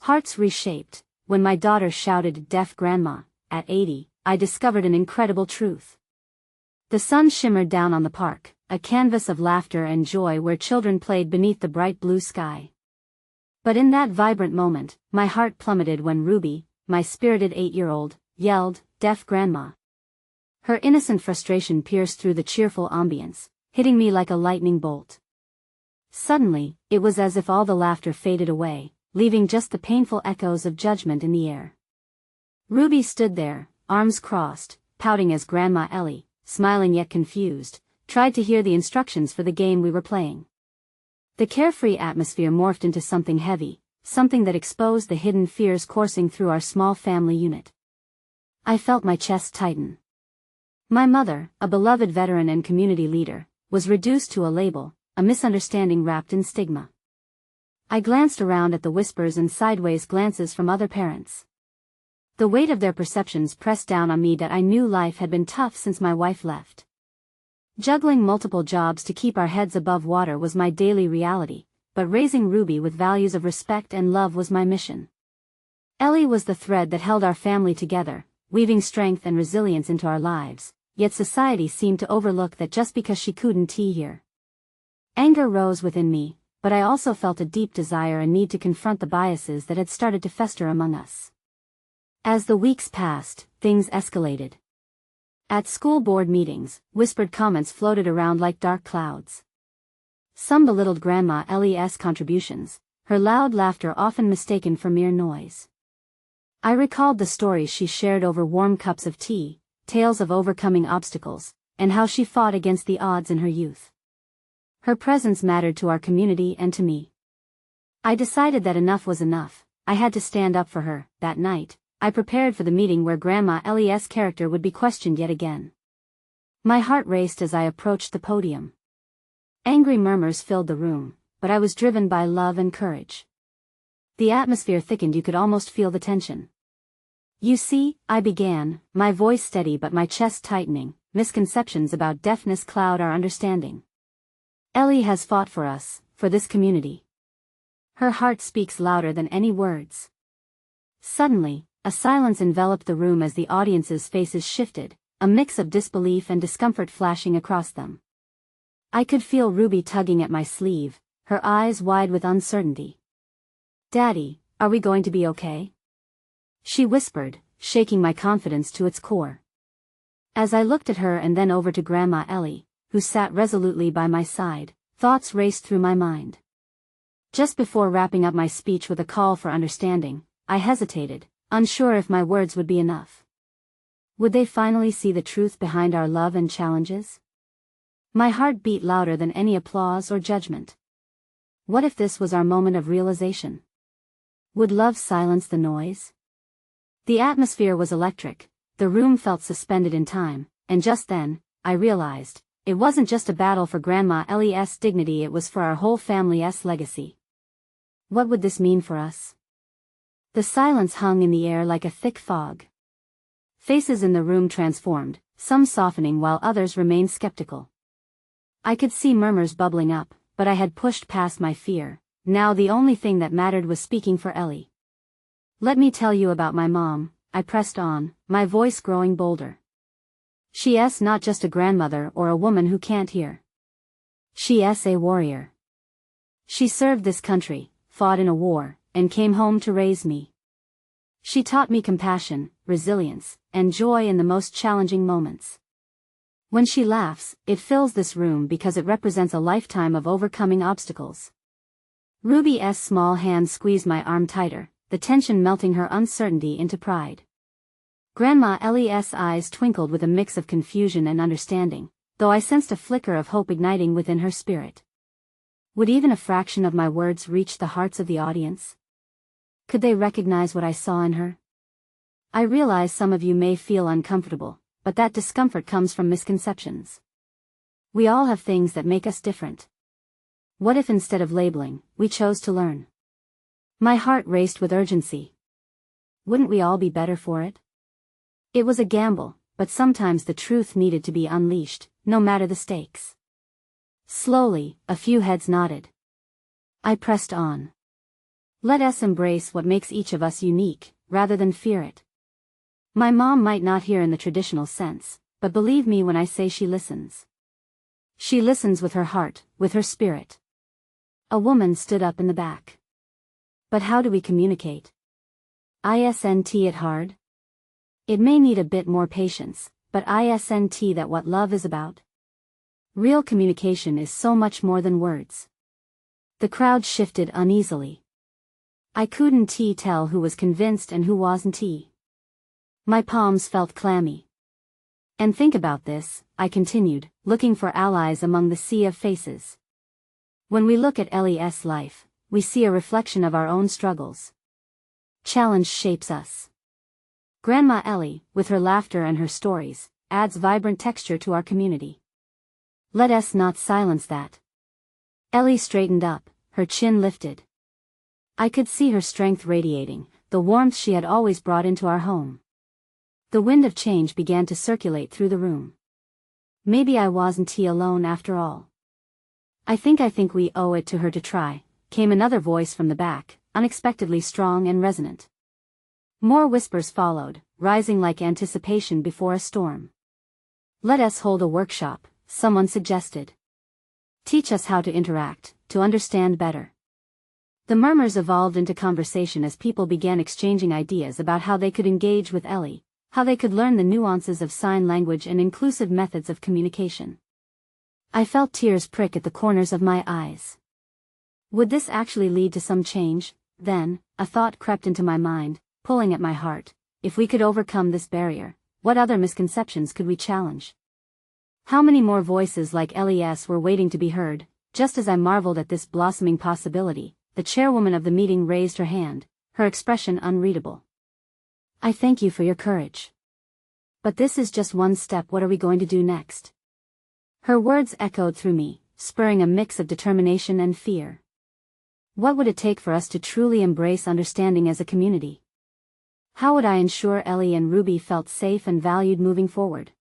Hearts reshaped. When my daughter shouted "deaf grandma" at 80, I discovered an incredible truth. The sun shimmered down on the park, a canvas of laughter and joy where children played beneath the bright blue sky. But in that vibrant moment, my heart plummeted when Ruby, my spirited 8-year-old, yelled, "Deaf grandma." Her innocent frustration pierced through the cheerful ambience, hitting me like a lightning bolt. Suddenly, it was as if all the laughter faded away, leaving just the painful echoes of judgment in the air. Ruby stood there, arms crossed, pouting as Grandma Ellie, smiling yet confused, tried to hear the instructions for the game we were playing. The carefree atmosphere morphed into something heavy, something that exposed the hidden fears coursing through our small family unit. I felt my chest tighten. My mother, a beloved veteran and community leader, was reduced to a label, a misunderstanding wrapped in stigma. I glanced around at the whispers and sideways glances from other parents. The weight of their perceptions pressed down on me that I knew life had been tough since my wife left. Juggling multiple jobs to keep our heads above water was my daily reality, but raising Ruby with values of respect and love was my mission. Ellie was the thread that held our family together, weaving strength and resilience into our lives, yet society seemed to overlook that just because she couldn't be here. Anger rose within me, but I also felt a deep desire and need to confront the biases that had started to fester among us. As the weeks passed, things escalated. At school board meetings, whispered comments floated around like dark clouds. Some belittled Grandma Ellie's contributions, her loud laughter often mistaken for mere noise. I recalled the stories she shared over warm cups of tea, tales of overcoming obstacles, and how she fought against the odds in her youth. Her presence mattered to our community and to me. I decided that enough was enough. I had to stand up for her. That night, I prepared for the meeting where Grandma Ellie's character would be questioned yet again. My heart raced as I approached the podium. Angry murmurs filled the room, but I was driven by love and courage. The atmosphere thickened, you could almost feel the tension. "You see," I began, my voice steady but my chest tightening, "misconceptions about deafness cloud our understanding. Ellie has fought for us, for this community. Her heart speaks louder than any words." Suddenly, a silence enveloped the room as the audience's faces shifted, a mix of disbelief and discomfort flashing across them. I could feel Ruby tugging at my sleeve, her eyes wide with uncertainty. "Daddy, are we going to be okay?" she whispered, shaking my confidence to its core. As I looked at her and then over to Grandma Ellie, who sat resolutely by my side, thoughts raced through my mind. Just before wrapping up my speech with a call for understanding, I hesitated, unsure if my words would be enough. Would they finally see the truth behind our love and challenges? My heart beat louder than any applause or judgment. What if this was our moment of realization? Would love silence the noise? The atmosphere was electric, the room felt suspended in time, and just then, I realized, it wasn't just a battle for Grandma Ellie's dignity, it was for our whole family's legacy. What would this mean for us? The silence hung in the air like a thick fog. Faces in the room transformed, some softening while others remained skeptical. I could see murmurs bubbling up, but I had pushed past my fear. Now the only thing that mattered was speaking for Ellie. "Let me tell you about my mom," I pressed on, my voice growing bolder. "She's not just a grandmother or a woman who can't hear. She's a warrior. She served this country, fought in a war, and came home to raise me. She taught me compassion, resilience, and joy in the most challenging moments. When she laughs, it fills this room because it represents a lifetime of overcoming obstacles." Ruby's small hand squeezed my arm tighter, the tension melting her uncertainty into pride. Grandma Ellie's eyes twinkled with a mix of confusion and understanding, though I sensed a flicker of hope igniting within her spirit. Would even a fraction of my words reach the hearts of the audience? Could they recognize what I saw in her? I realize some of you may feel uncomfortable, but that discomfort comes from misconceptions. We all have things that make us different. What if instead of labeling, we chose to learn? My heart raced with urgency. Wouldn't we all be better for it? It was a gamble, but sometimes the truth needed to be unleashed, no matter the stakes. Slowly, a few heads nodded. I pressed on. Let us embrace what makes each of us unique, rather than fear it. My mom might not hear in the traditional sense, but believe me when I say she listens. She listens with her heart, with her spirit. A woman stood up in the back. But how do we communicate? Isn't it hard? It may need a bit more patience, but isn't that what love is about? Real communication is so much more than words. The crowd shifted uneasily. I couldn't tell who was convinced and who wasn't. My palms felt clammy. And think about this, I continued, looking for allies among the sea of faces. When we look at Ellie's life, we see a reflection of our own struggles. Challenge shapes us. Grandma Ellie, with her laughter and her stories, adds vibrant texture to our community. Let us not silence that. Ellie straightened up, her chin lifted. I could see her strength radiating, the warmth she had always brought into our home. The wind of change began to circulate through the room. Maybe I wasn't alone after all. I think we owe it to her to try, came another voice from the back, unexpectedly strong and resonant. More whispers followed, rising like anticipation before a storm. Let us hold a workshop, someone suggested. Teach us how to interact, to understand better. The murmurs evolved into conversation as people began exchanging ideas about how they could engage with Ellie, how they could learn the nuances of sign language and inclusive methods of communication. I felt tears prick at the corners of my eyes. Would this actually lead to some change? Then, a thought crept into my mind, pulling at my heart. If we could overcome this barrier, what other misconceptions could we challenge? How many more voices like Ellie's were waiting to be heard? Just as I marveled at this blossoming possibility, the chairwoman of the meeting raised her hand, her expression unreadable. I thank you for your courage. But this is just one step. What are we going to do next? Her words echoed through me, spurring a mix of determination and fear. What would it take for us to truly embrace understanding as a community? How would I ensure Ellie and Ruby felt safe and valued moving forward?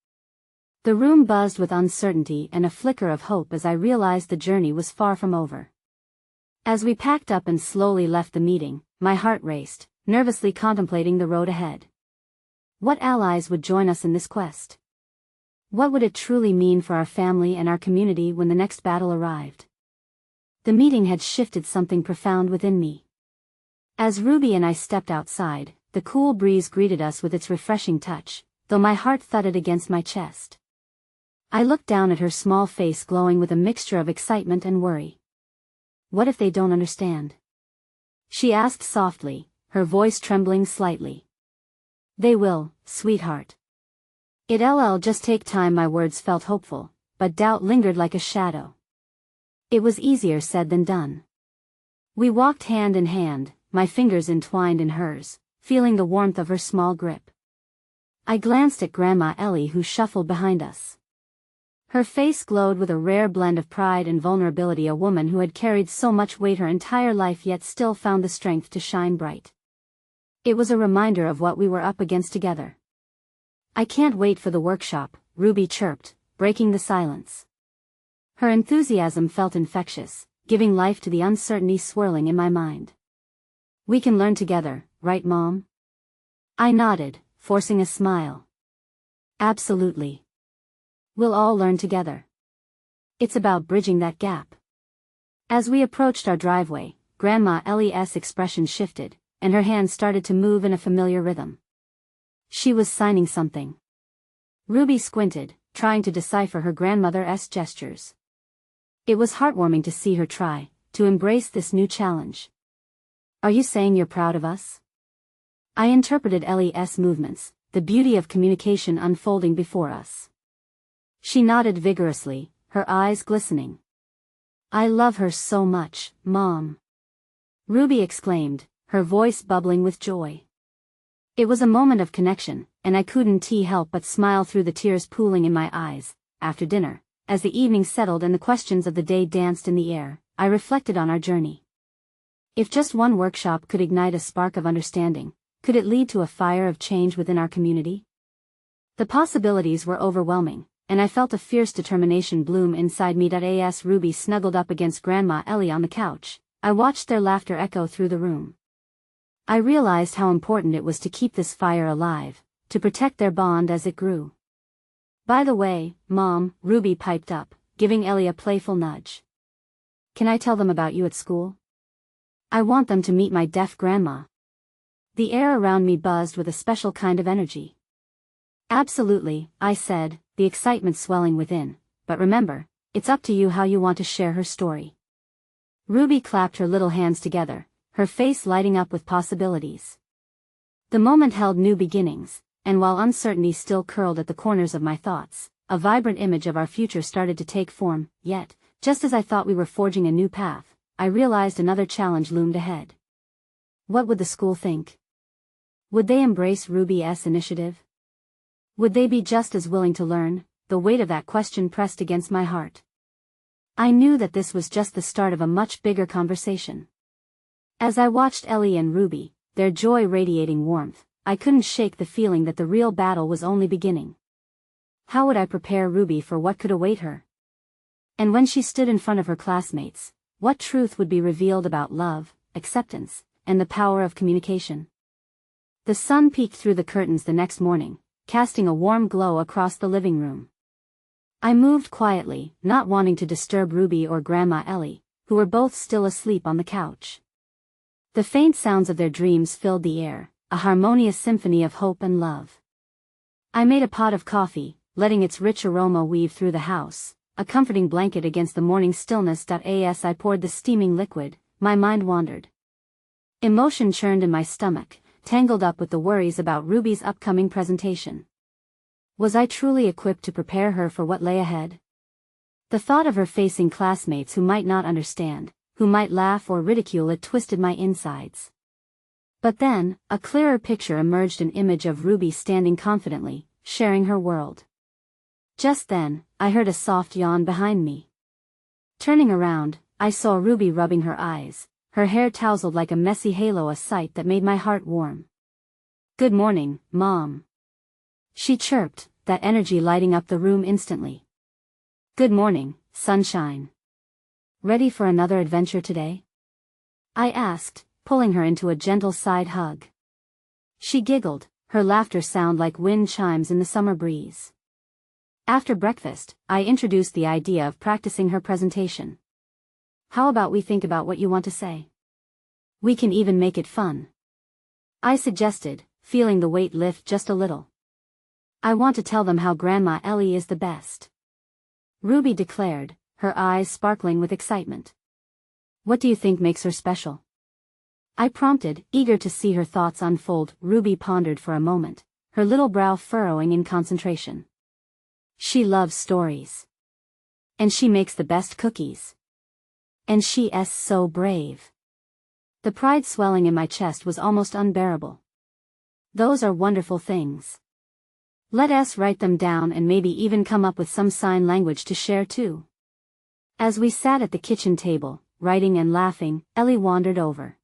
The room buzzed with uncertainty and a flicker of hope as I realized the journey was far from over. As we packed up and slowly left the meeting, my heart raced, nervously contemplating the road ahead. What allies would join us in this quest? What would it truly mean for our family and our community when the next battle arrived? The meeting had shifted something profound within me. As Ruby and I stepped outside, the cool breeze greeted us with its refreshing touch, though my heart thudded against my chest. I looked down at her small face glowing with a mixture of excitement and worry. What if they don't understand? She asked softly, her voice trembling slightly. They will, sweetheart. It'll just take time. My words felt hopeful, but doubt lingered like a shadow. It was easier said than done. We walked hand in hand, my fingers entwined in hers, feeling the warmth of her small grip. I glanced at Grandma Ellie who shuffled behind us. Her face glowed with a rare blend of pride and vulnerability, a woman who had carried so much weight her entire life yet still found the strength to shine bright. It was a reminder of what we were up against together. I can't wait for the workshop, Ruby chirped, breaking the silence. Her enthusiasm felt infectious, giving life to the uncertainty swirling in my mind. We can learn together, right, Mom? I nodded, forcing a smile. Absolutely. We'll all learn together. It's about bridging that gap. As we approached our driveway, Grandma Ellie's expression shifted, and her hands started to move in a familiar rhythm. She was signing something. Ruby squinted, trying to decipher her grandmother's gestures. It was heartwarming to see her try to embrace this new challenge. Are you saying you're proud of us? I interpreted Ellie's movements, the beauty of communication unfolding before us. She nodded vigorously, her eyes glistening. I love her so much, Mom. Ruby exclaimed, her voice bubbling with joy. It was a moment of connection, and I couldn't help but smile through the tears pooling in my eyes. After dinner, as the evening settled and the questions of the day danced in the air, I reflected on our journey. If just one workshop could ignite a spark of understanding, could it lead to a fire of change within our community? The possibilities were overwhelming, and I felt a fierce determination bloom inside me. As Ruby snuggled up against Grandma Ellie on the couch, I watched their laughter echo through the room. I realized how important it was to keep this fire alive, to protect their bond as it grew. By the way, Mom, Ruby piped up, giving Ellie a playful nudge. Can I tell them about you at school? I want them to meet my deaf grandma. The air around me buzzed with a special kind of energy. Absolutely, I said, the excitement swelling within, but remember, it's up to you how you want to share her story. Ruby clapped her little hands together, her face lighting up with possibilities. The moment held new beginnings, and while uncertainty still curled at the corners of my thoughts, a vibrant image of our future started to take form. Yet, just as I thought we were forging a new path, I realized another challenge loomed ahead. What would the school think? Would they embrace Ruby's initiative? Would they be just as willing to learn? The weight of that question pressed against my heart. I knew that this was just the start of a much bigger conversation. As I watched Ellie and Ruby, their joy radiating warmth, I couldn't shake the feeling that the real battle was only beginning. How would I prepare Ruby for what could await her? And when she stood in front of her classmates, what truth would be revealed about love, acceptance, and the power of communication? The sun peeked through the curtains the next morning, casting a warm glow across the living room. I moved quietly, not wanting to disturb Ruby or Grandma Ellie, who were both still asleep on the couch. The faint sounds of their dreams filled the air, a harmonious symphony of hope and love. I made a pot of coffee, letting its rich aroma weave through the house, a comforting blanket against the morning stillness. As I poured the steaming liquid, my mind wandered. Emotion churned in my stomach, tangled up with the worries about Ruby's upcoming presentation. Was I truly equipped to prepare her for what lay ahead? The thought of her facing classmates who might not understand, who might laugh or ridicule it, twisted my insides. But then, a clearer picture emerged, an image of Ruby standing confidently, sharing her world. Just then, I heard a soft yawn behind me. Turning around, I saw Ruby rubbing her eyes, her hair tousled like a messy halo, a sight that made my heart warm. "Good morning, Mom," she chirped, that energy lighting up the room instantly. "Good morning, sunshine. Ready for another adventure today?" I asked, pulling her into a gentle side hug. She giggled, her laughter sound like wind chimes in the summer breeze. After breakfast, I introduced the idea of practicing her presentation. "How about we think about what you want to say? We can even make it fun," I suggested, feeling the weight lift just a little. "I want to tell them how Grandma Ellie is the best," Ruby declared, her eyes sparkling with excitement. "What do you think makes her special?" I prompted, eager to see her thoughts unfold. Ruby pondered for a moment, her little brow furrowing in concentration. "She loves stories. And she makes the best cookies. And she's so brave." The pride swelling in my chest was almost unbearable. "Those are wonderful things. Let us write them down and maybe even come up with some sign language to share too." As we sat at the kitchen table, writing and laughing, Ellie wandered over.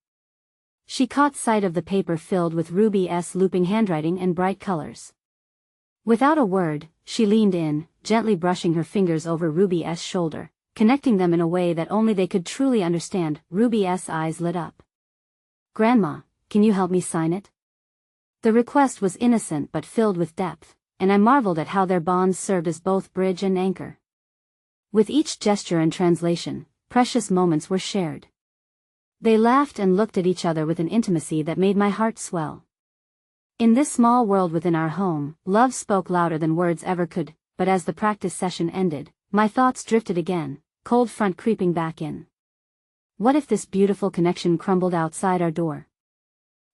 She caught sight of the paper filled with Ruby's looping handwriting and bright colors. Without a word, she leaned in, gently brushing her fingers over Ruby's shoulder, connecting them in a way that only they could truly understand. Ruby's eyes lit up. "Grandma, can you help me sign it?" The request was innocent but filled with depth, and I marveled at how their bonds served as both bridge and anchor. With each gesture and translation, precious moments were shared. They laughed and looked at each other with an intimacy that made my heart swell. In this small world within our home, love spoke louder than words ever could. But as the practice session ended, my thoughts drifted again, cold front creeping back in. What if this beautiful connection crumbled outside our door?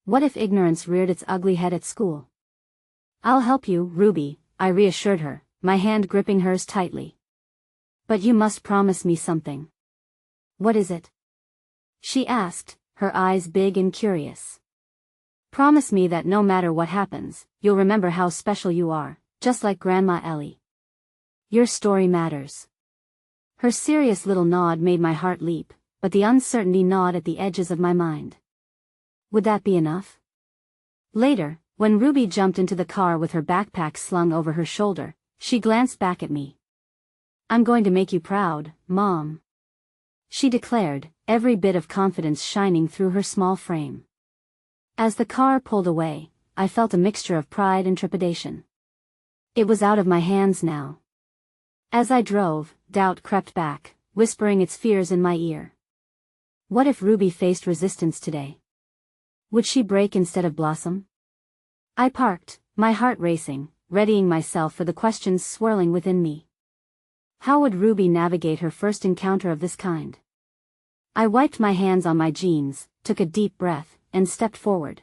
What if ignorance reared its ugly head at school? "I'll help you, Ruby," I reassured her, my hand gripping hers tightly. "But you must promise me something." "What is it?" she asked, her eyes big and curious. "Promise me that no matter what happens, you'll remember how special you are, just like Grandma Ellie. Your story matters." Her serious little nod made my heart leap, but the uncertainty gnawed at the edges of my mind. Would that be enough? Later, when Ruby jumped into the car with her backpack slung over her shoulder, she glanced back at me. "I'm going to make you proud, Mom," she declared, every bit of confidence shining through her small frame. As the car pulled away, I felt a mixture of pride and trepidation. It was out of my hands now. As I drove, doubt crept back, whispering its fears in my ear. What if Ruby faced resistance today? Would she break instead of blossom? I parked, my heart racing, readying myself for the questions swirling within me. How would Ruby navigate her first encounter of this kind? I wiped my hands on my jeans, took a deep breath, and stepped forward.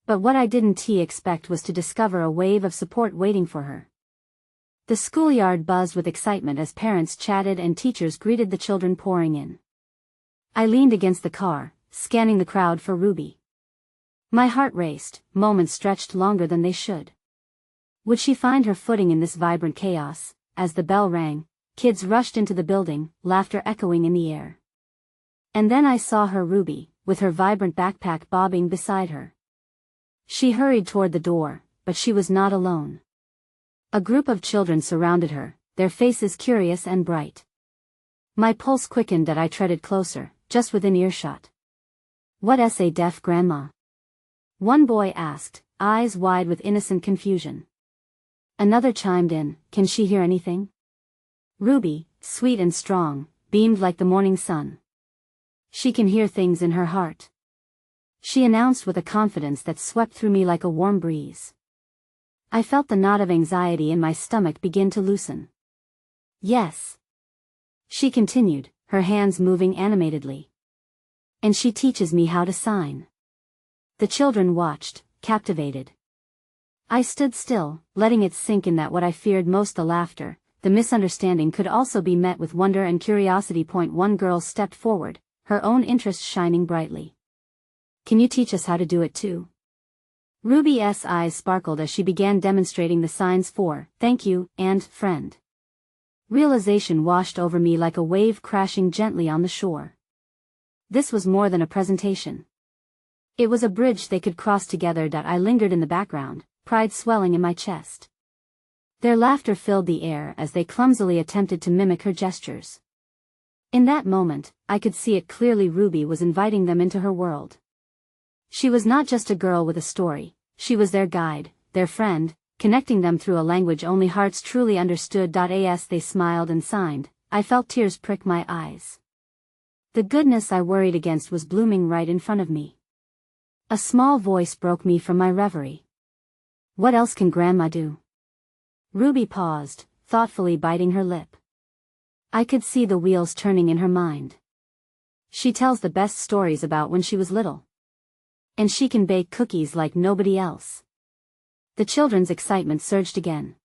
But what I didn't expect was to discover a wave of support waiting for her. The schoolyard buzzed with excitement as parents chatted and teachers greeted the children pouring in. I leaned against the car, scanning the crowd for Ruby. My heart raced, moments stretched longer than they should. Would she find her footing in this vibrant chaos? As the bell rang, kids rushed into the building, laughter echoing in the air. And then I saw her, Ruby, with her vibrant backpack bobbing beside her. She hurried toward the door, but she was not alone. A group of children surrounded her, their faces curious and bright. My pulse quickened as I treaded closer, just within earshot. "What's a deaf grandma?" one boy asked, eyes wide with innocent confusion. Another chimed in, "Can she hear anything?" Ruby, sweet and strong, beamed like the morning sun. "She can hear things in her heart," she announced with a confidence that swept through me like a warm breeze. I felt the knot of anxiety in my stomach begin to loosen. "Yes," she continued, her hands moving animatedly. "And she teaches me how to sign." The children watched, captivated. I stood still, letting it sink in that what I feared most, the laughter, the misunderstanding, could also be met with wonder and curiosity. One girl stepped forward, her own interest shining brightly. "Can you teach us how to do it too?" Ruby's eyes sparkled as she began demonstrating the signs for "thank you" and "friend." Realization washed over me like a wave crashing gently on the shore. This was more than a presentation. It was a bridge they could cross together. I lingered in the background, pride swelling in my chest. Their laughter filled the air as they clumsily attempted to mimic her gestures. In that moment, I could see it clearly. Ruby was inviting them into her world. She was not just a girl with a story, she was their guide, their friend, connecting them through a language only hearts truly understood. As they smiled and signed, I felt tears prick my eyes. The goodness I worried against was blooming right in front of me. A small voice broke me from my reverie. "What else can Grandma do?" Ruby paused, thoughtfully biting her lip. I could see the wheels turning in her mind. "She tells the best stories about when she was little. And she can bake cookies like nobody else." The children's excitement surged again.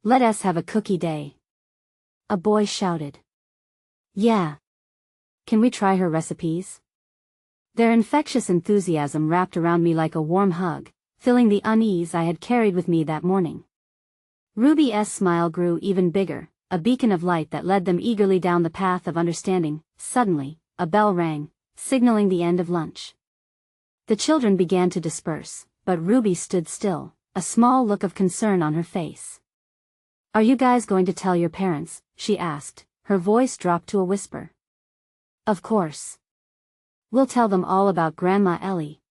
"Let us have a cookie day," a boy shouted. "Yeah. Can we try her recipes?" Their infectious enthusiasm wrapped around me like a warm hug, filling the unease I had carried with me that morning. Ruby's smile grew even bigger, a beacon of light that led them eagerly down the path of understanding. Suddenly, a bell rang, signaling the end of lunch. The children began to disperse, but Ruby stood still, a small look of concern on her face. "Are you guys going to tell your parents?" she asked, her voice dropped to a whisper. "Of course. We'll tell them all about Grandma Ellie,"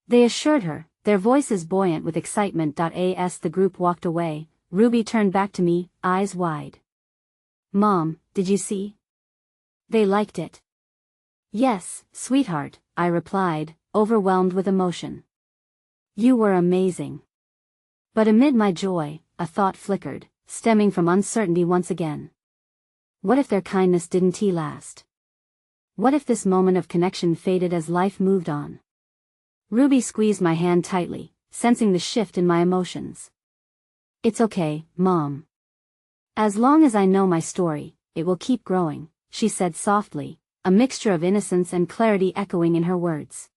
they assured her, their voices buoyant with excitement. As the group walked away, Ruby turned back to me, eyes wide. "Mom, did you see? They liked it." "Yes, sweetheart," I replied, overwhelmed with emotion. "You were amazing." But amid my joy, a thought flickered, stemming from uncertainty once again. What if their kindness didn't last? What if this moment of connection faded as life moved on? Ruby squeezed my hand tightly, sensing the shift in my emotions. "It's okay, Mom. As long as I know my story, it will keep growing," she said softly, a mixture of innocence and clarity echoing in her words.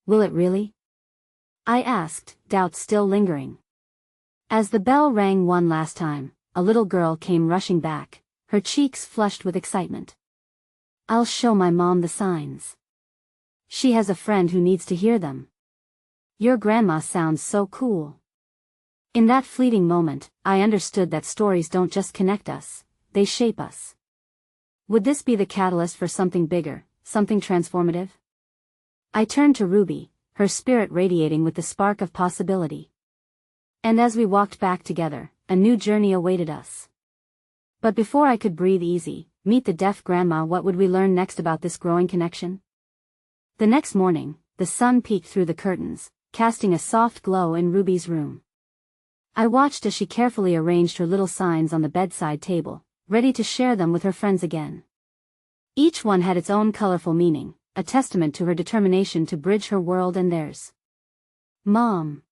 "Will it really?" I asked, doubt still lingering. As the bell rang one last time, a little girl came rushing back, her cheeks flushed with excitement. "I'll show my mom the signs. She has a friend who needs to hear them. Your grandma sounds so cool." In that fleeting moment, I understood that stories don't just connect us, they shape us. Would this be the catalyst for something bigger, something transformative? I turned to Ruby, her spirit radiating with the spark of possibility. And as we walked back together, a new journey awaited us. But before I could breathe easy, meet the deaf grandma, what would we learn next about this growing connection? The next morning, the sun peeked through the curtains, casting a soft glow in Ruby's room. I watched as she carefully arranged her little signs on the bedside table, ready to share them with her friends again. Each one had its own colorful meaning, a testament to her determination to bridge her world and theirs. Mom.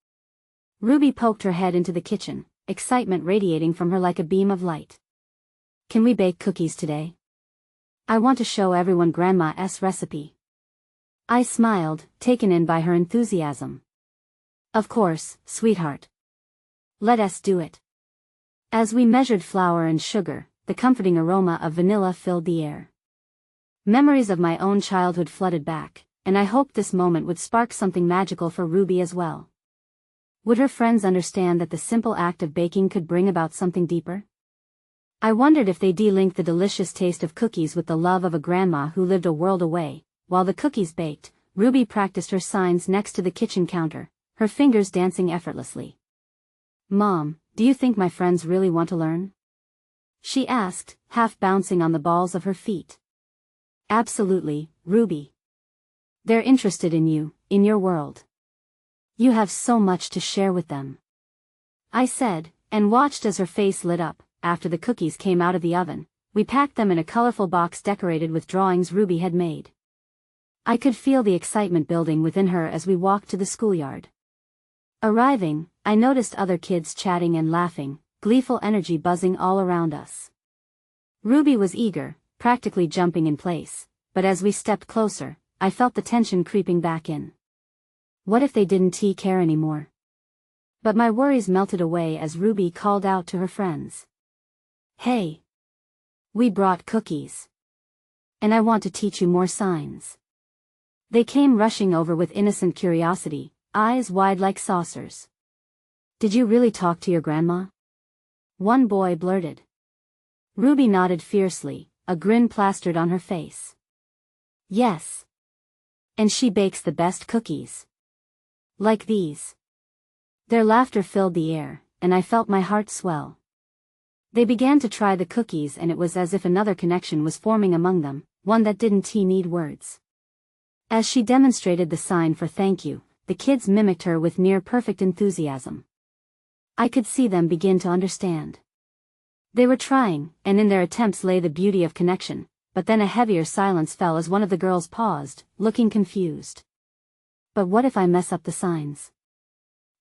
Ruby poked her head into the kitchen, excitement radiating from her like a beam of light. Can we bake cookies today? I want to show everyone Grandma's recipe. I smiled, taken in by her enthusiasm. Of course, sweetheart. Let us do it. As we measured flour and sugar, the comforting aroma of vanilla filled the air. Memories of my own childhood flooded back, and I hoped this moment would spark something magical for Ruby as well. Would her friends understand that the simple act of baking could bring about something deeper? I wondered if they de-linked the delicious taste of cookies with the love of a grandma who lived a world away. While the cookies baked, Ruby practiced her signs next to the kitchen counter, her fingers dancing effortlessly. Mom, do you think my friends really want to learn? She asked, half bouncing on the balls of her feet. Absolutely, Ruby. They're interested in you, in your world. You have so much to share with them. I said, and watched as her face lit up. After the cookies came out of the oven, we packed them in a colorful box decorated with drawings Ruby had made. I could feel the excitement building within her as we walked to the schoolyard. Arriving, I noticed other kids chatting and laughing, gleeful energy buzzing all around us. Ruby was eager, practically jumping in place, but as we stepped closer, I felt the tension creeping back in. What if they didn't care anymore? But my worries melted away as Ruby called out to her friends. Hey! We brought cookies. And I want to teach you more signs. They came rushing over with innocent curiosity, eyes wide like saucers. Did you really talk to your grandma? One boy blurted. Ruby nodded fiercely, a grin plastered on her face. Yes. And she bakes the best cookies. Like these. Their laughter filled the air, and I felt my heart swell. They began to try the cookies, and it was as if another connection was forming among them, one that didn't need words. As she demonstrated the sign for thank you, the kids mimicked her with near-perfect enthusiasm. I could see them begin to understand. They were trying, and in their attempts lay the beauty of connection, but then a heavier silence fell as one of the girls paused, looking confused. But what if I mess up the signs?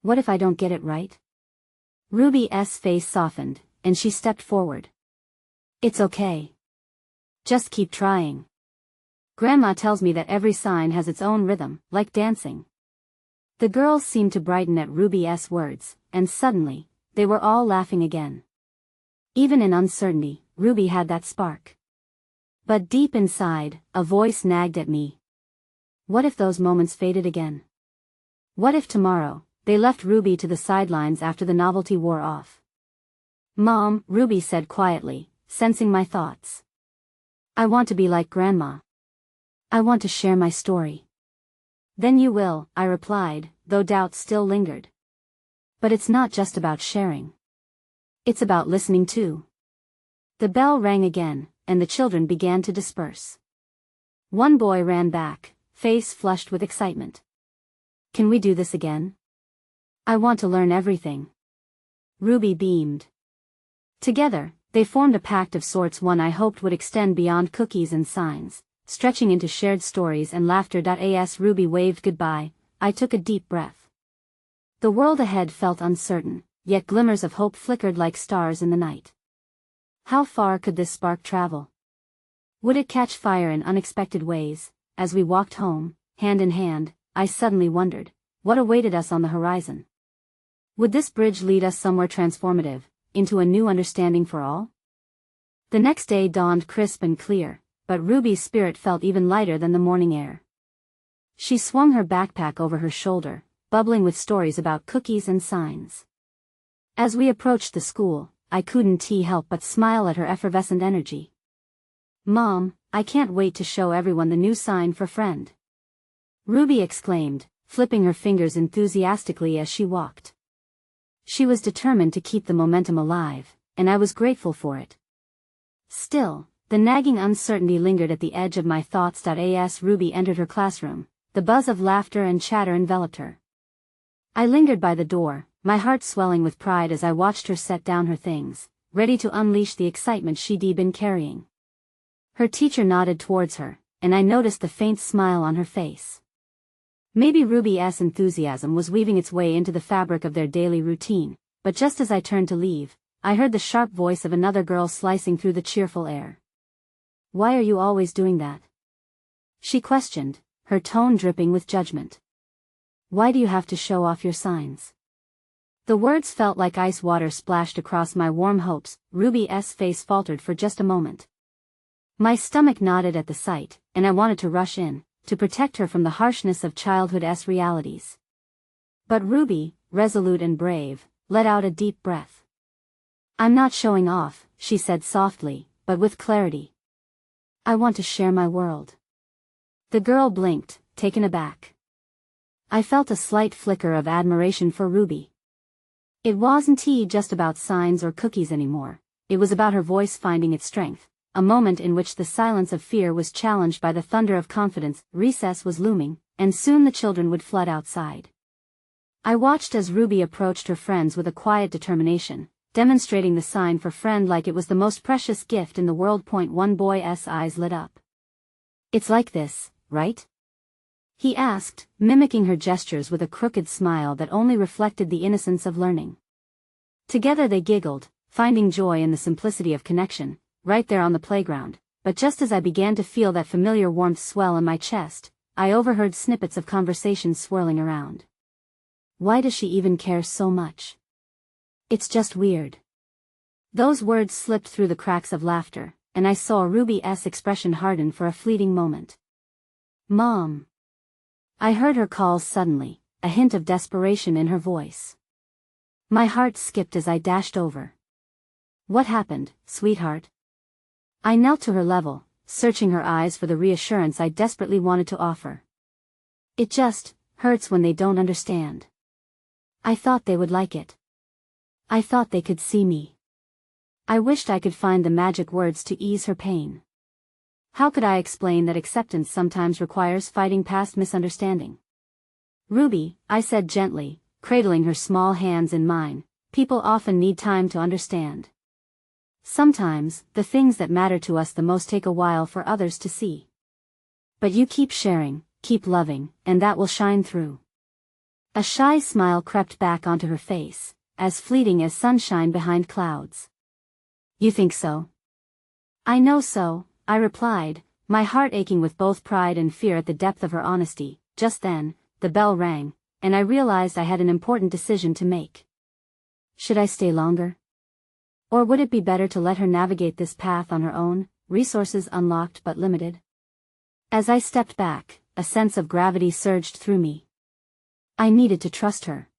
What if I don't get it right? Ruby's face softened, and she stepped forward. It's okay. Just keep trying. Grandma tells me that every sign has its own rhythm, like dancing. The girls seemed to brighten at Ruby's words, and suddenly, they were all laughing again. Even in uncertainty, Ruby had that spark. But deep inside, a voice nagged at me. What if those moments faded again? What if tomorrow, they left Ruby to the sidelines after the novelty wore off? Mom, Ruby said quietly, sensing my thoughts. I want to be like Grandma. I want to share my story. Then you will, I replied, though doubt still lingered. But it's not just about sharing. It's about listening too. The bell rang again, and the children began to disperse. One boy ran back, face flushed with excitement. Can we do this again? I want to learn everything. Ruby beamed. Together, they formed a pact of sorts, one I hoped would extend beyond cookies and signs, stretching into shared stories and laughter. As Ruby waved goodbye, I took a deep breath. The world ahead felt uncertain, yet glimmers of hope flickered like stars in the night. How far could this spark travel? Would it catch fire in unexpected ways? As we walked home, hand in hand, I suddenly wondered, what awaited us on the horizon? Would this bridge lead us somewhere transformative, into a new understanding for all? The next day dawned crisp and clear, but Ruby's spirit felt even lighter than the morning air. She swung her backpack over her shoulder, bubbling with stories about cookies and signs. As we approached the school, I couldn't help but smile at her effervescent energy. Mom, I can't wait to show everyone the new sign for friend. Ruby exclaimed, flipping her fingers enthusiastically as she walked. She was determined to keep the momentum alive, and I was grateful for it. Still, the nagging uncertainty lingered at the edge of my thoughts. As Ruby entered her classroom, the buzz of laughter and chatter enveloped her. I lingered by the door, my heart swelling with pride as I watched her set down her things, ready to unleash the excitement she'd been carrying. Her teacher nodded towards her, and I noticed the faint smile on her face. Maybe Ruby's enthusiasm was weaving its way into the fabric of their daily routine, but just as I turned to leave, I heard the sharp voice of another girl slicing through the cheerful air. "Why are you always doing that?" she questioned, her tone dripping with judgment. "Why do you have to show off your signs?" The words felt like ice water splashed across my warm hopes. Ruby's face faltered for just a moment. My stomach knotted at the sight, and I wanted to rush in, to protect her from the harshness of childhood's realities. But Ruby, resolute and brave, let out a deep breath. "I'm not showing off," she said softly, but with clarity. "I want to share my world." The girl blinked, taken aback. I felt a slight flicker of admiration for Ruby. It wasn't just about signs or cookies anymore, it was about her voice finding its strength. A moment in which the silence of fear was challenged by the thunder of confidence. Recess was looming, and soon the children would flood outside. I watched as Ruby approached her friends with a quiet determination, demonstrating the sign for friend like it was the most precious gift in the world. One boy's eyes lit up. "It's like this, right?" he asked, mimicking her gestures with a crooked smile that only reflected the innocence of learning. Together they giggled, finding joy in the simplicity of connection, right there on the playground. But just as I began to feel that familiar warmth swell in my chest, I overheard snippets of conversation swirling around. "Why does she even care so much? It's just weird." Those words slipped through the cracks of laughter, and I saw Ruby's expression harden for a fleeting moment. "Mom." I heard her call suddenly, a hint of desperation in her voice. My heart skipped as I dashed over. "What happened, sweetheart?" I knelt to her level, searching her eyes for the reassurance I desperately wanted to offer. "It just hurts when they don't understand. I thought they would like it. I thought they could see me." I wished I could find the magic words to ease her pain. How could I explain that acceptance sometimes requires fighting past misunderstanding? "Ruby," I said gently, cradling her small hands in mine, "people often need time to understand. Sometimes, the things that matter to us the most take a while for others to see. But you keep sharing, keep loving, and that will shine through." A shy smile crept back onto her face, as fleeting as sunshine behind clouds. "You think so?" "I know so," I replied, my heart aching with both pride and fear at the depth of her honesty. Just then, the bell rang, and I realized I had an important decision to make. Should I stay longer? Or would it be better to let her navigate this path on her own, resources unlocked but limited? As I stepped back, a sense of gravity surged through me. I needed to trust her.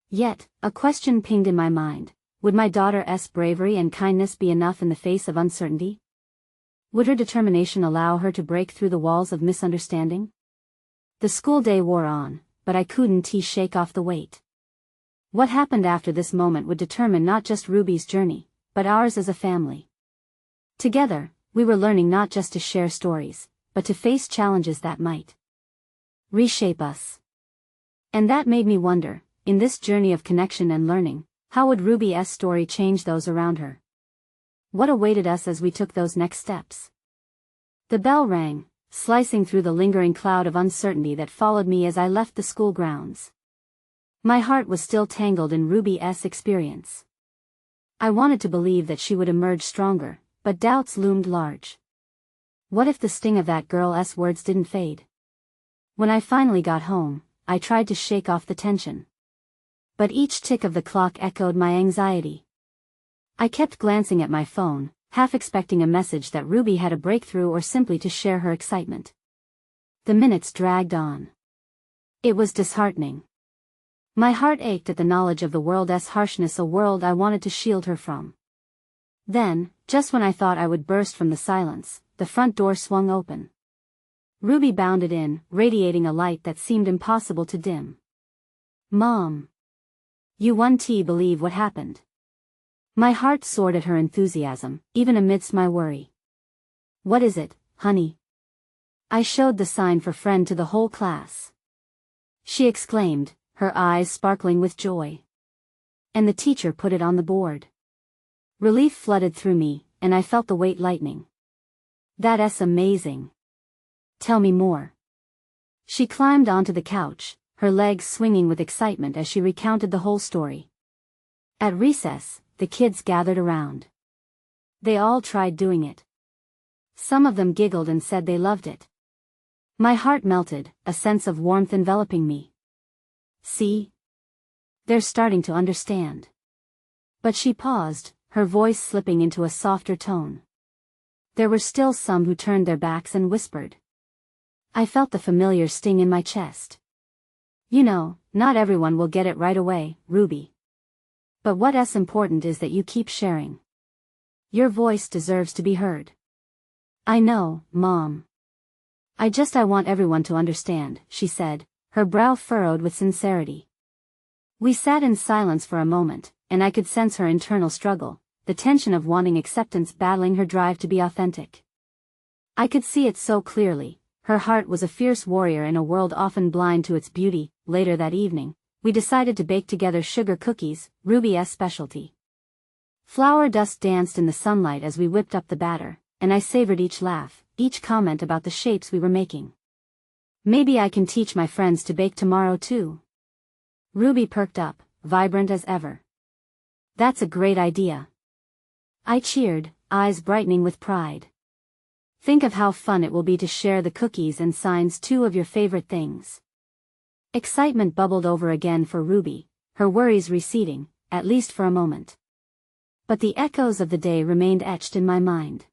Yet, a question pinged in my mind: would my daughter's bravery and kindness be enough in the face of uncertainty? Would her determination allow her to break through the walls of misunderstanding? The school day wore on, but I couldn't shake off the weight. What happened after this moment would determine not just Ruby's journey, but ours as a family. Together, we were learning not just to share stories, but to face challenges that might reshape us. And that made me wonder, in this journey of connection and learning, how would Ruby's story change those around her? What awaited us as we took those next steps? The bell rang, slicing through the lingering cloud of uncertainty that followed me as I left the school grounds. My heart was still tangled in Ruby's experience. I wanted to believe that she would emerge stronger, but doubts loomed large. What if the sting of that girl's words didn't fade? When I finally got home, I tried to shake off the tension. But each tick of the clock echoed my anxiety. I kept glancing at my phone, half expecting a message that Ruby had a breakthrough or simply to share her excitement. The minutes dragged on. It was disheartening. My heart ached at the knowledge of the world's harshness, a world I wanted to shield her from. Then, just when I thought I would burst from the silence, the front door swung open. Ruby bounded in, radiating a light that seemed impossible to dim. Mom! You won't believe what happened. My heart soared at her enthusiasm, even amidst my worry. What is it, honey? I showed the sign for friend to the whole class. She exclaimed, her eyes sparkling with joy. And the teacher put it on the board. Relief flooded through me, and I felt the weight lightening. That's amazing. Tell me more. She climbed onto the couch, her legs swinging with excitement as she recounted the whole story. At recess, the kids gathered around. They all tried doing it. Some of them giggled and said they loved it. My heart melted, a sense of warmth enveloping me. See? They're starting to understand. But she paused, her voice slipping into a softer tone. There were still some who turned their backs and whispered. I felt the familiar sting in my chest. You know, not everyone will get it right away, Ruby. But what's important is that you keep sharing. Your voice deserves to be heard. I know, Mom. I want everyone to understand, she said, her brow furrowed with sincerity. We sat in silence for a moment, and I could sense her internal struggle, the tension of wanting acceptance battling her drive to be authentic. I could see it so clearly. Her heart was a fierce warrior in a world often blind to its beauty. Later that evening, we decided to bake together sugar cookies, Ruby's specialty. Flour dust danced in the sunlight as we whipped up the batter, and I savored each laugh, each comment about the shapes we were making. Maybe I can teach my friends to bake tomorrow too. Ruby perked up, vibrant as ever. That's a great idea. I cheered, eyes brightening with pride. Think of how fun it will be to share the cookies and signs, two of your favorite things. Excitement bubbled over again for Ruby, her worries receding, at least for a moment. But the echoes of the day remained etched in my mind.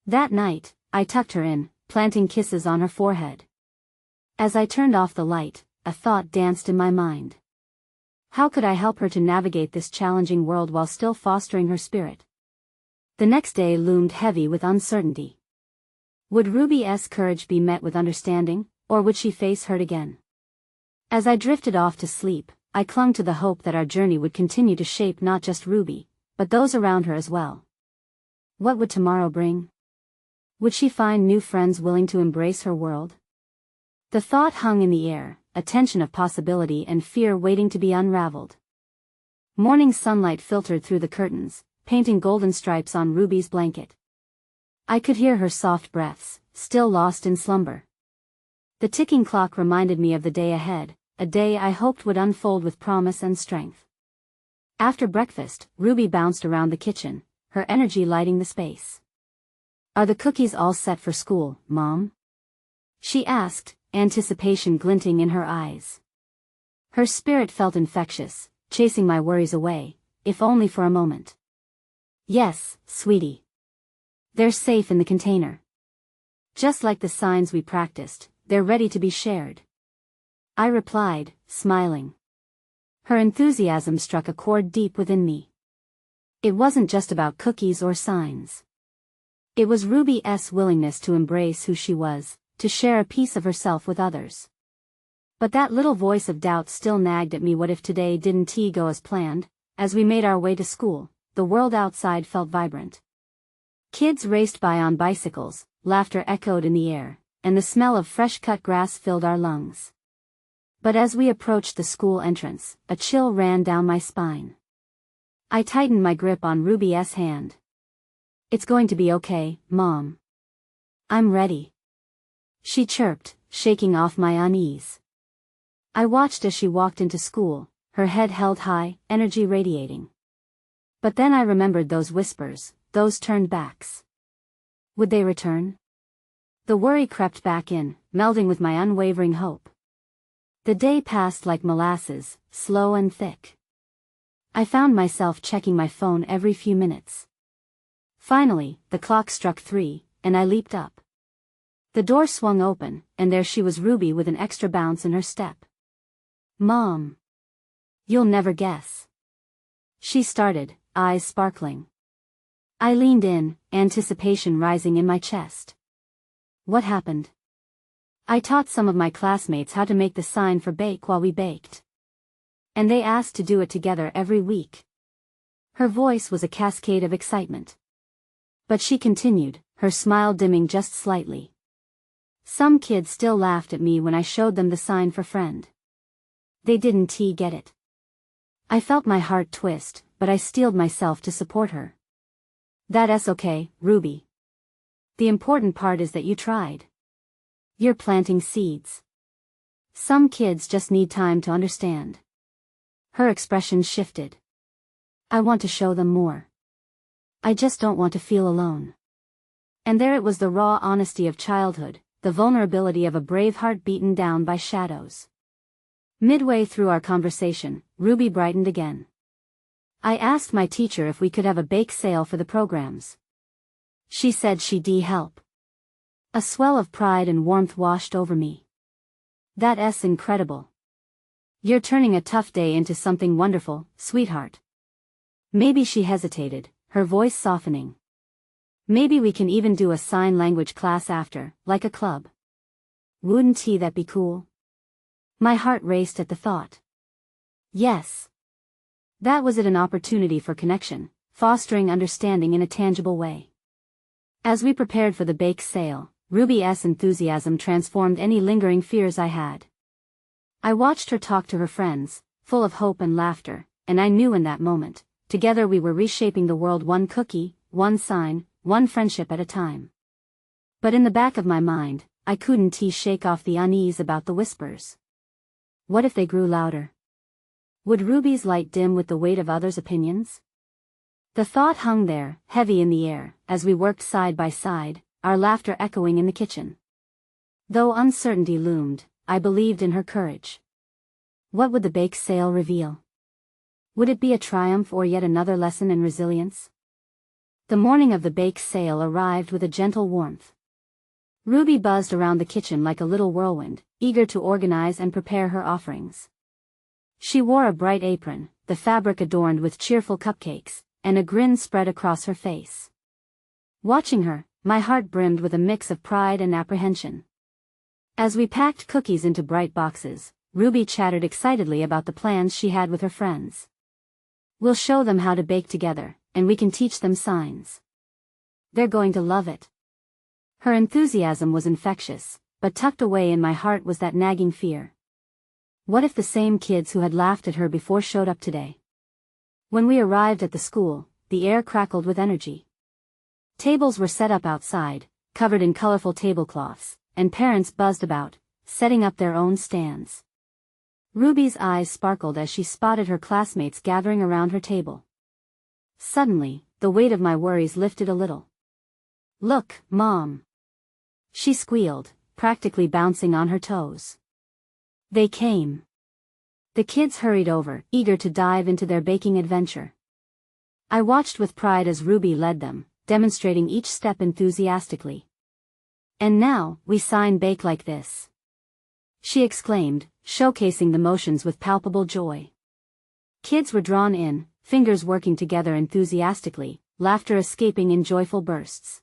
That night, I tucked her in, planting kisses on her forehead. As I turned off the light, a thought danced in my mind. How could I help her to navigate this challenging world while still fostering her spirit? The next day loomed heavy with uncertainty. Would Ruby's courage be met with understanding, or would she face hurt again? As I drifted off to sleep, I clung to the hope that our journey would continue to shape not just Ruby, but those around her as well. What would tomorrow bring? Would she find new friends willing to embrace her world? The thought hung in the air, a tension of possibility and fear waiting to be unraveled. Morning sunlight filtered through the curtains, painting golden stripes on Ruby's blanket. I could hear her soft breaths, still lost in slumber. The ticking clock reminded me of the day ahead, a day I hoped would unfold with promise and strength. After breakfast, Ruby bounced around the kitchen, her energy lighting the space. Are the cookies all set for school, Mom? She asked, anticipation glinting in her eyes. Her spirit felt infectious, chasing my worries away, if only for a moment. Yes, sweetie. They're safe in the container. Just like the signs we practiced, they're ready to be shared. I replied, smiling. Her enthusiasm struck a chord deep within me. It wasn't just about cookies or signs. It was Ruby's willingness to embrace who she was, to share a piece of herself with others. But that little voice of doubt still nagged at me. What if today didn't go as planned? As we made our way to school, the world outside felt vibrant. Kids raced by on bicycles, laughter echoed in the air, and the smell of fresh-cut grass filled our lungs. But as we approached the school entrance, a chill ran down my spine. I tightened my grip on Ruby's hand. It's going to be okay, Mom. I'm ready. She chirped, shaking off my unease. I watched as she walked into school, her head held high, energy radiating. But then I remembered those whispers, those turned backs. Would they return? The worry crept back in, melding with my unwavering hope. The day passed like molasses, slow and thick. I found myself checking my phone every few minutes. Finally, the clock struck 3, and I leaped up. The door swung open, and there she was, Ruby, with an extra bounce in her step. Mom! You'll never guess. She started, eyes sparkling. I leaned in, anticipation rising in my chest. What happened? I taught some of my classmates how to make the sign for bake while we baked. And they asked to do it together every week. Her voice was a cascade of excitement. But she continued, her smile dimming just slightly. Some kids still laughed at me when I showed them the sign for friend. They didn't get it. I felt my heart twist, but I steeled myself to support her. That's okay, Ruby. The important part is that you tried. You're planting seeds. Some kids just need time to understand. Her expression shifted. I want to show them more. I just don't want to feel alone. And there it was, the raw honesty of childhood, the vulnerability of a brave heart beaten down by shadows. Midway through our conversation, Ruby brightened again. I asked my teacher if we could have a bake sale for the programs. She said she'd help. A swell of pride and warmth washed over me. That's incredible. You're turning a tough day into something wonderful, sweetheart. Maybe she hesitated, her voice softening. Maybe we can even do a sign language class after, like a club. Wouldn't that be cool? My heart raced at the thought. Yes. That was an opportunity for connection, fostering understanding in a tangible way. As we prepared for the bake sale, Ruby's enthusiasm transformed any lingering fears I had. I watched her talk to her friends, full of hope and laughter, and I knew in that moment, together we were reshaping the world, one cookie, one sign, one friendship at a time. But in the back of my mind, I couldn't shake off the unease about the whispers. What if they grew louder? Would Ruby's light dim with the weight of others' opinions? The thought hung there, heavy in the air, as we worked side by side, our laughter echoing in the kitchen. Though uncertainty loomed, I believed in her courage. What would the bake sale reveal? Would it be a triumph or yet another lesson in resilience? The morning of the bake sale arrived with a gentle warmth. Ruby buzzed around the kitchen like a little whirlwind, eager to organize and prepare her offerings. She wore a bright apron, the fabric adorned with cheerful cupcakes, and a grin spread across her face. Watching her, my heart brimmed with a mix of pride and apprehension. As we packed cookies into bright boxes, Ruby chattered excitedly about the plans she had with her friends. We'll show them how to bake together, and we can teach them signs. They're going to love it. Her enthusiasm was infectious, but tucked away in my heart was that nagging fear. What if the same kids who had laughed at her before showed up today? When we arrived at the school, the air crackled with energy. Tables were set up outside, covered in colorful tablecloths, and parents buzzed about, setting up their own stands. Ruby's eyes sparkled as she spotted her classmates gathering around her table. Suddenly, the weight of my worries lifted a little. Look, Mom! She squealed, practically bouncing on her toes. They came. The kids hurried over, eager to dive into their baking adventure. I watched with pride as Ruby led them, demonstrating each step enthusiastically. And now, we sign bake like this, she exclaimed, showcasing the motions with palpable joy. Kids were drawn in, fingers working together enthusiastically, laughter escaping in joyful bursts.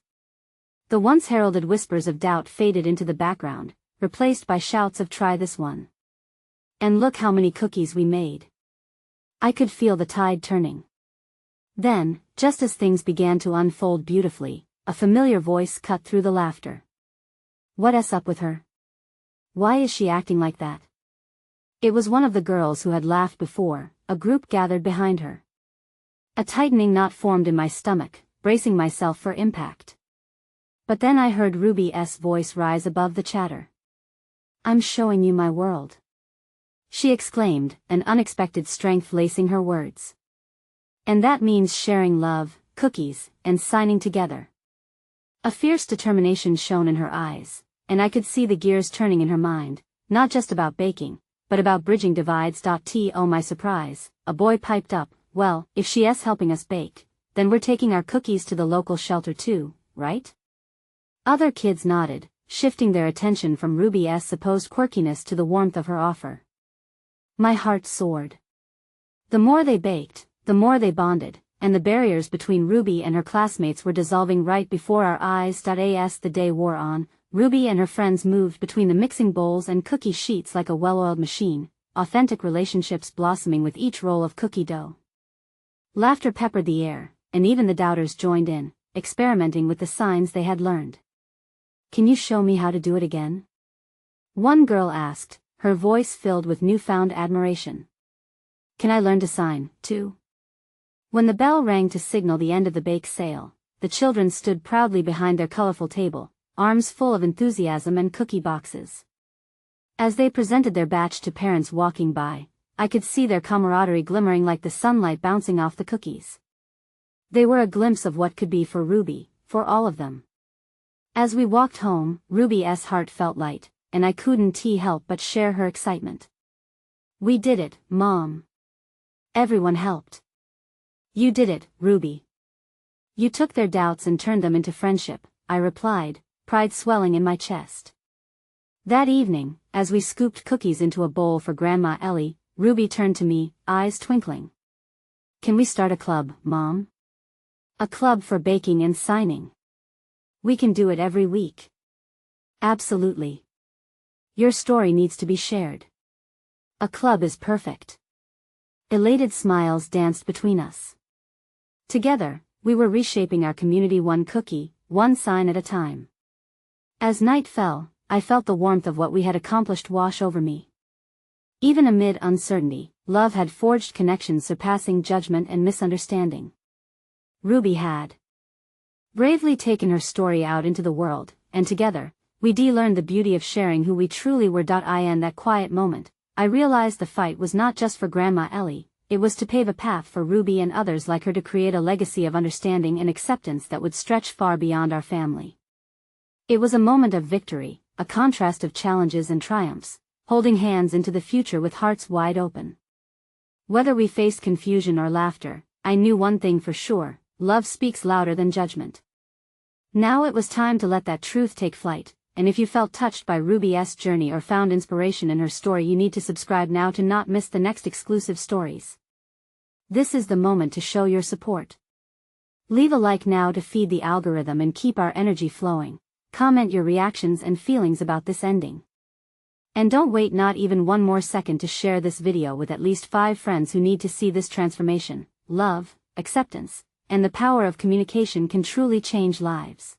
The once heralded whispers of doubt faded into the background, replaced by shouts of "try this one." And look how many cookies we made. I could feel the tide turning. Then, just as things began to unfold beautifully, a familiar voice cut through the laughter. What's up with her? Why is she acting like that? It was one of the girls who had laughed before, a group gathered behind her. A tightening knot formed in my stomach, bracing myself for impact. But then I heard Ruby's voice rise above the chatter. I'm showing you my world, she exclaimed, an unexpected strength lacing her words. And that means sharing love, cookies, and signing together. A fierce determination shone in her eyes, and I could see the gears turning in her mind, not just about baking, but about bridging divides. To my surprise, a boy piped up, well, if she's helping us bake, then we're taking our cookies to the local shelter too, right? Other kids nodded, shifting their attention from Ruby's supposed quirkiness to the warmth of her offer. My heart soared. The more they baked, the more they bonded, and the barriers between Ruby and her classmates were dissolving right before our eyes. As the day wore on, Ruby and her friends moved between the mixing bowls and cookie sheets like a well-oiled machine, authentic relationships blossoming with each roll of cookie dough. Laughter peppered the air, and even the doubters joined in, experimenting with the signs they had learned. "Can you show me how to do it again?" one girl asked, her voice filled with newfound admiration. "Can I learn to sign, too?" When the bell rang to signal the end of the bake sale, the children stood proudly behind their colorful table, arms full of enthusiasm and cookie boxes. As they presented their batch to parents walking by, I could see their camaraderie glimmering like the sunlight bouncing off the cookies. They were a glimpse of what could be for Ruby, for all of them. As we walked home, Ruby's heart felt light, and I couldn't help but share her excitement. "We did it, Mom. Everyone helped." "You did it, Ruby. You took their doubts and turned them into friendship," I replied, pride swelling in my chest. That evening, as we scooped cookies into a bowl for Grandma Ellie, Ruby turned to me, eyes twinkling. "Can we start a club, Mom? A club for baking and signing. We can do it every week." "Absolutely. Your story needs to be shared. A club is perfect." Elated smiles danced between us. Together, we were reshaping our community one cookie, one sign at a time. As night fell, I felt the warmth of what we had accomplished wash over me. Even amid uncertainty, love had forged connections surpassing judgment and misunderstanding. Ruby had bravely taken her story out into the world, and together, we learned the beauty of sharing who we truly were. In that quiet moment, I realized the fight was not just for Grandma Ellie, it was to pave a path for Ruby and others like her to create a legacy of understanding and acceptance that would stretch far beyond our family. It was a moment of victory, a contrast of challenges and triumphs, holding hands into the future with hearts wide open. Whether we faced confusion or laughter, I knew one thing for sure: love speaks louder than judgment. Now it was time to let that truth take flight, and if you felt touched by Ruby's journey or found inspiration in her story, you need to subscribe now to not miss the next exclusive stories. This is the moment to show your support. Leave a like now to feed the algorithm and keep our energy flowing. Comment your reactions and feelings about this ending. And don't wait not even one more second to share this video with at least 5 friends who need to see this transformation. Love, acceptance, and the power of communication can truly change lives.